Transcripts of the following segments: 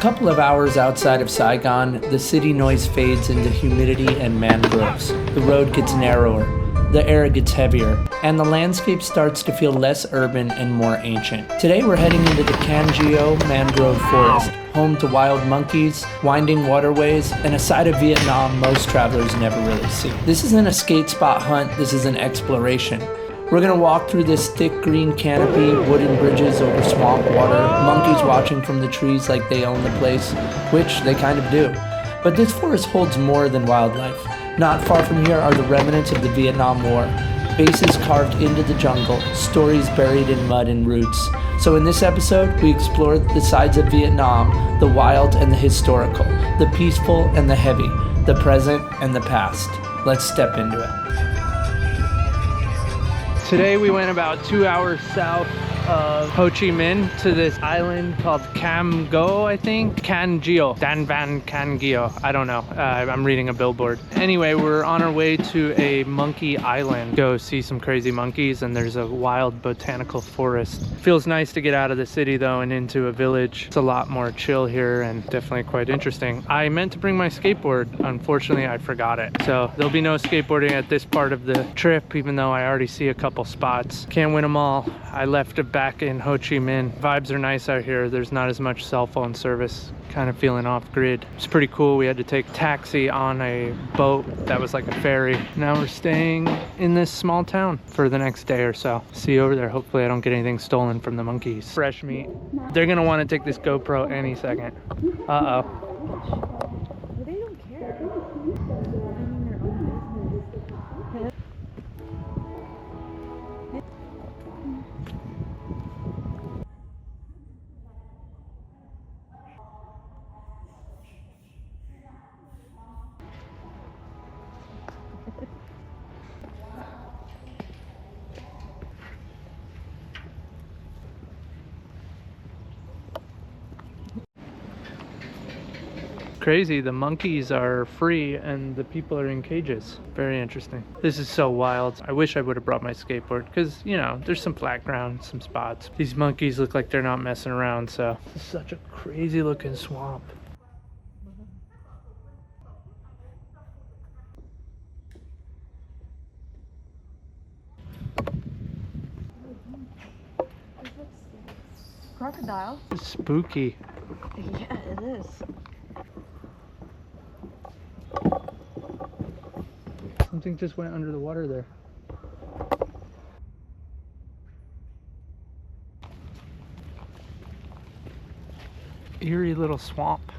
couple of hours outside of Saigon, the city noise fades into humidity and mangroves. The road gets narrower, the air gets heavier, and the landscape starts to feel less urban and more ancient. Today we're heading into the Cangio mangrove forest, home to wild monkeys, winding waterways, and a side of Vietnam most travelers never really see. This isn't a skate spot hunt, this is an exploration. We're gonna walk through this thick green canopy, wooden bridges over swamp water, monkeys watching from the trees like they own the place, which they kind of do. But this forest holds more than wildlife. Not far from here are the remnants of the Vietnam War. Bases carved into the jungle, stories buried in mud and roots. So in this episode, we explore the sides of Vietnam, the wild and the historical, the peaceful and the heavy, the present and the past. Let's step into it. Today we went about 2 hours south of Ho Chi Minh to this island called Cam Go, I think. Cangio. Dan Van Cangio. I don't know. I'm reading a billboard. Anyway, we're on our way to a monkey island. Go see some crazy monkeys, and there's a wild botanical forest. Feels nice to get out of the city though and into a village. It's a lot more chill here and definitely quite interesting. I meant to bring my skateboard. Unfortunately, I forgot it. So there'll be no skateboarding at this part of the trip, even though I already see a couple spots. Can't win them all. I left it back in Ho Chi Minh. Vibes are nice out here. There's not as much cell phone service. Kind of feeling off grid. It's pretty cool. We had to take taxi on a boat that was like a ferry. Now we're staying in this small town for the next day or so. See you over there. Hopefully I don't get anything stolen from the monkeys. Fresh meat. They're gonna want to take this GoPro any second. Uh-oh. Well, they don't care. I mean, their own business. Crazy, the monkeys are free and the people are in cages. Very interesting. This is so wild. I wish I would have brought my skateboard because, you know, there's some flat ground, some spots. These monkeys look like they're not messing around, so this is such a crazy looking swamp. Crocodile. It's spooky. Yeah, it is. Something just went under the water there. Eerie little swamp.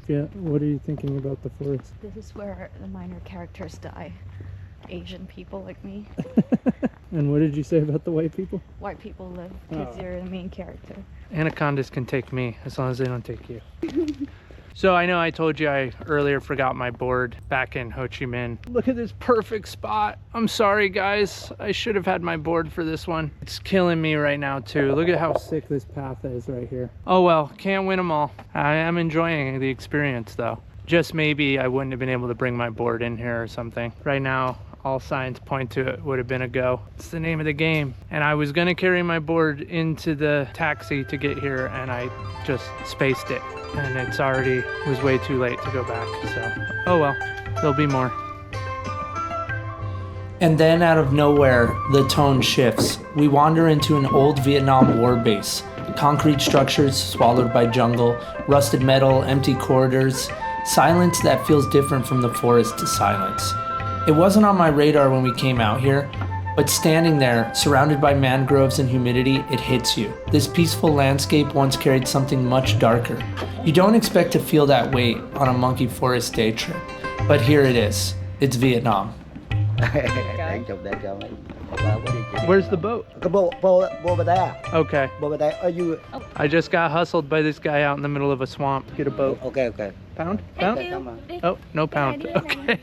Yeah, what are you thinking about the forest? This is where the minor characters die. Asian people like me. And what did you say about the white people? White people live because you're the main character. Anacondas can take me as long as they don't take you. So I know I told you I earlier forgot my board back in Ho Chi Minh. Look at this perfect spot. I'm sorry guys, I should have had my board for this one. It's killing me right now too. Look at how sick this path is right here. Oh well, can't win them all. I am enjoying the experience though. Just maybe I wouldn't have been able to bring my board in here or something. Right now, all signs point to it would have been a go. It's the name of the game. And I was gonna carry my board into the taxi to get here and I just spaced it. And it was way too late to go back, so oh well, there'll be more. And then out of nowhere, the tone shifts. We wander into an old Vietnam War base. Concrete structures swallowed by jungle, rusted metal, empty corridors, silence that feels different from the forest to silence. It wasn't on my radar when we came out here, but standing there, surrounded by mangroves and humidity, it hits you. This peaceful landscape once carried something much darker. You don't expect to feel that weight on a monkey forest day trip, but here it is. It's Vietnam. Where's the boat? The boat over there. Okay. Over there. Are you? I just got hustled by this guy out in the middle of a swamp. Get a boat. Okay, okay. Pound? Pound? Come on. Oh, no pound. Okay.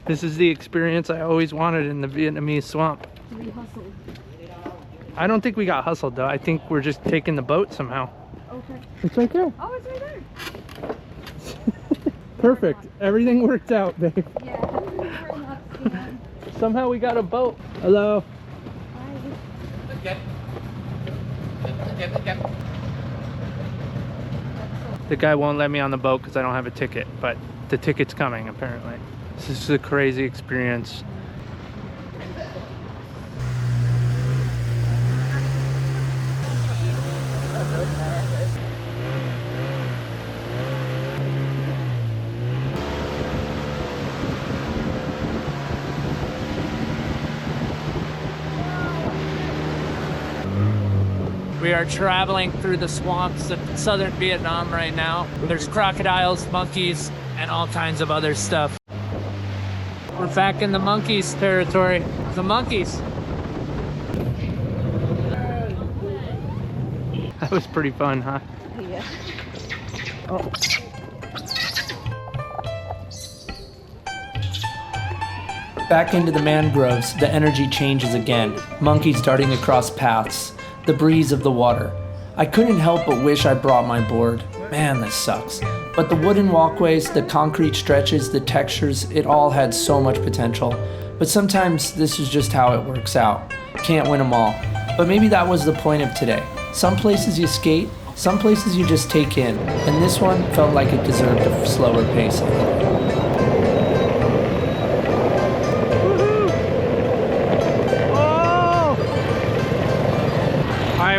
This is the experience I always wanted in the Vietnamese swamp. We hustled. I don't think we got hustled though. I think we're just taking the boat somehow. Okay. It's right there. Oh, it's right there. Perfect. Everything worked out, babe. Yeah. We're not seeing. Somehow we got a boat. Hello. Hi. The guy won't let me on the boat because I don't have a ticket, but the ticket's coming apparently. This is a crazy experience. We are traveling through the swamps of southern Vietnam right now. There's crocodiles, monkeys, and all kinds of other stuff. We're back in the monkeys territory. The monkeys. That was pretty fun, huh? Yeah. Oh. Back into the mangroves, the energy changes again. Monkeys darting across paths. The breeze of the water. I couldn't help but wish I brought my board. Man, this sucks. But the wooden walkways, the concrete stretches, the textures, it all had so much potential. But sometimes this is just how it works out. Can't win them all. But maybe that was the point of today. Some places you skate, some places you just take in. And this one felt like it deserved a slower pace.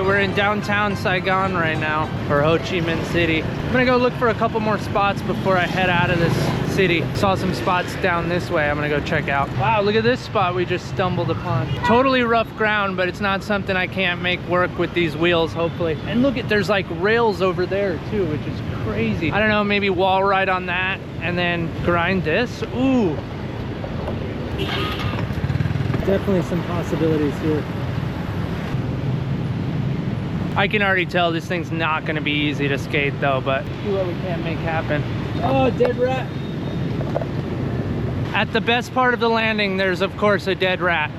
We're in downtown Saigon right now, or Ho Chi Minh City. I'm gonna go look for a couple more spots before I head out of this city. Saw some spots down this way I'm gonna go check out. Wow, look at this spot we just stumbled upon. Totally rough ground, but it's not something I can't make work with these wheels, hopefully. And look at, there's like rails over there too, which is crazy. I don't know, maybe wall ride on that and then grind this. Ooh. Definitely some possibilities here. I can already tell this thing's not gonna be easy to skate though, but see what we can't make happen. Oh, dead rat. At the best part of the landing, there's of course a dead rat.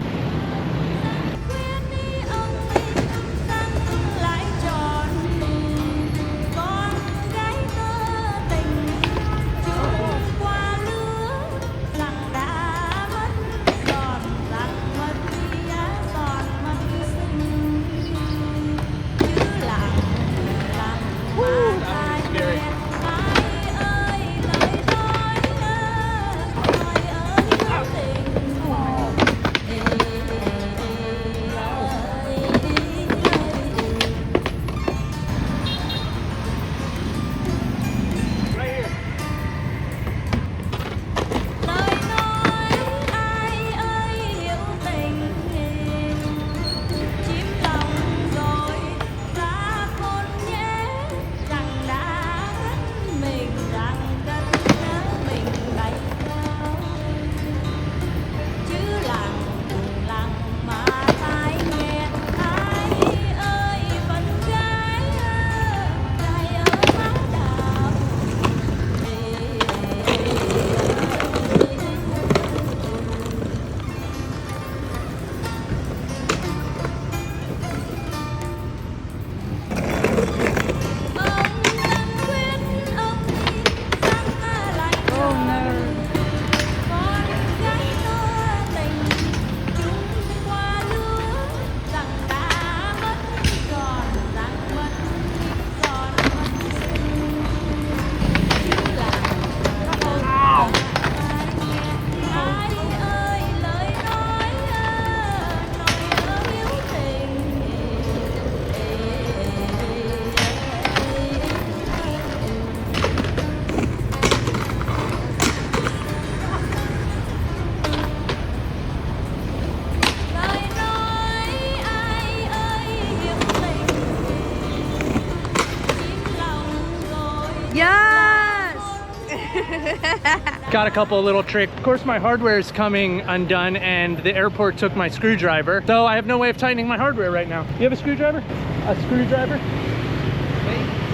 Got a couple of little tricks. Of course, my hardware is coming undone and the airport took my screwdriver. So I have no way of tightening my hardware right now. You have a screwdriver? A screwdriver? Me?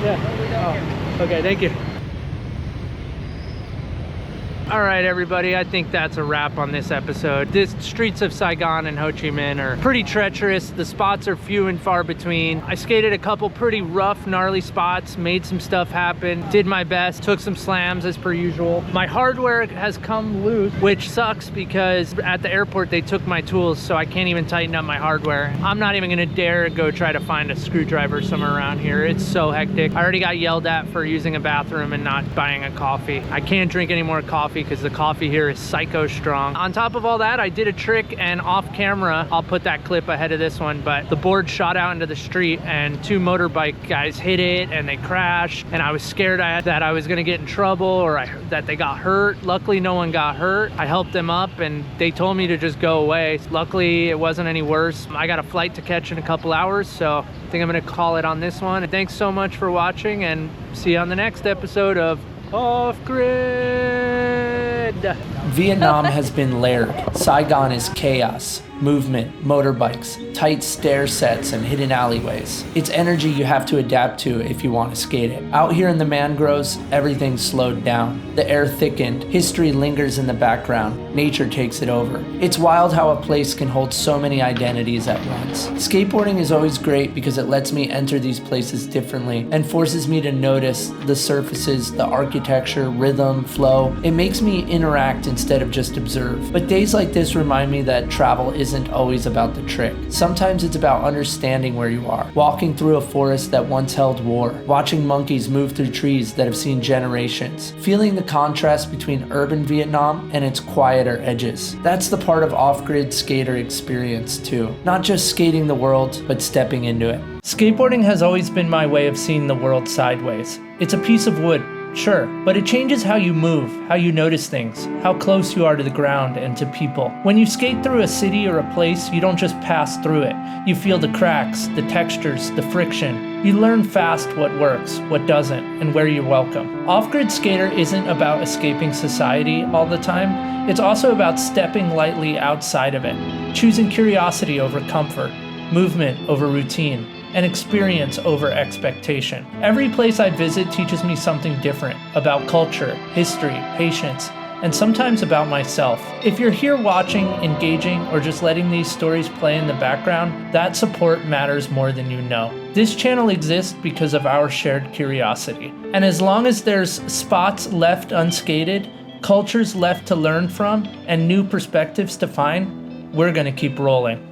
Yeah. Oh, okay, thank you. All right, everybody, I think that's a wrap on this episode. The streets of Saigon and Ho Chi Minh are pretty treacherous. The spots are few and far between. I skated a couple pretty rough, gnarly spots, made some stuff happen, did my best, took some slams as per usual. My hardware has come loose, which sucks because at the airport they took my tools, so I can't even tighten up my hardware. I'm not even gonna dare go try to find a screwdriver somewhere around here. It's so hectic. I already got yelled at for using a bathroom and not buying a coffee. I can't drink any more coffee because the coffee here is psycho strong. On top of all that, I did a trick, and off camera, I'll put that clip ahead of this one, but the board shot out into the street and 2 motorbike guys hit it and they crashed, and I was scared that I was gonna get in trouble or that they got hurt. Luckily, no one got hurt. I helped them up and they told me to just go away. Luckily, it wasn't any worse. I got a flight to catch in a couple hours, so I think I'm gonna call it on this one. Thanks so much for watching, and see you on the next episode of Off Grid. Vietnam has been layered. Saigon is chaos, movement, motorbikes, tight stair sets, and hidden alleyways. It's energy you have to adapt to if you want to skate it. Out here in the mangroves, everything's slowed down. The air thickened, history lingers in the background, nature takes it over. It's wild how a place can hold so many identities at once. Skateboarding is always great because it lets me enter these places differently and forces me to notice the surfaces, the architecture, rhythm, flow. It makes me interact instead of just observe. But days like this remind me that travel isn't always about the trick. Sometimes it's about understanding where you are, walking through a forest that once held war, watching monkeys move through trees that have seen generations, feeling the contrast between urban Vietnam and its quieter edges. That's the part of off-grid skater experience too. Not just skating the world, but stepping into it. Skateboarding has always been my way of seeing the world sideways. It's a piece of wood, sure, but it changes how you move, how you notice things, how close you are to the ground and to people. When you skate through a city or a place, you don't just pass through it. You feel the cracks, the textures, the friction. You learn fast what works, what doesn't, and where you're welcome. Off-grid skater isn't about escaping society all the time. It's also about stepping lightly outside of it, choosing curiosity over comfort, movement over routine, and experience over expectation. Every place I visit teaches me something different about culture, history, patience, and sometimes about myself. If you're here watching, engaging, or just letting these stories play in the background, that support matters more than you know. This channel exists because of our shared curiosity. And as long as there's spots left unskated, cultures left to learn from, and new perspectives to find, we're gonna keep rolling.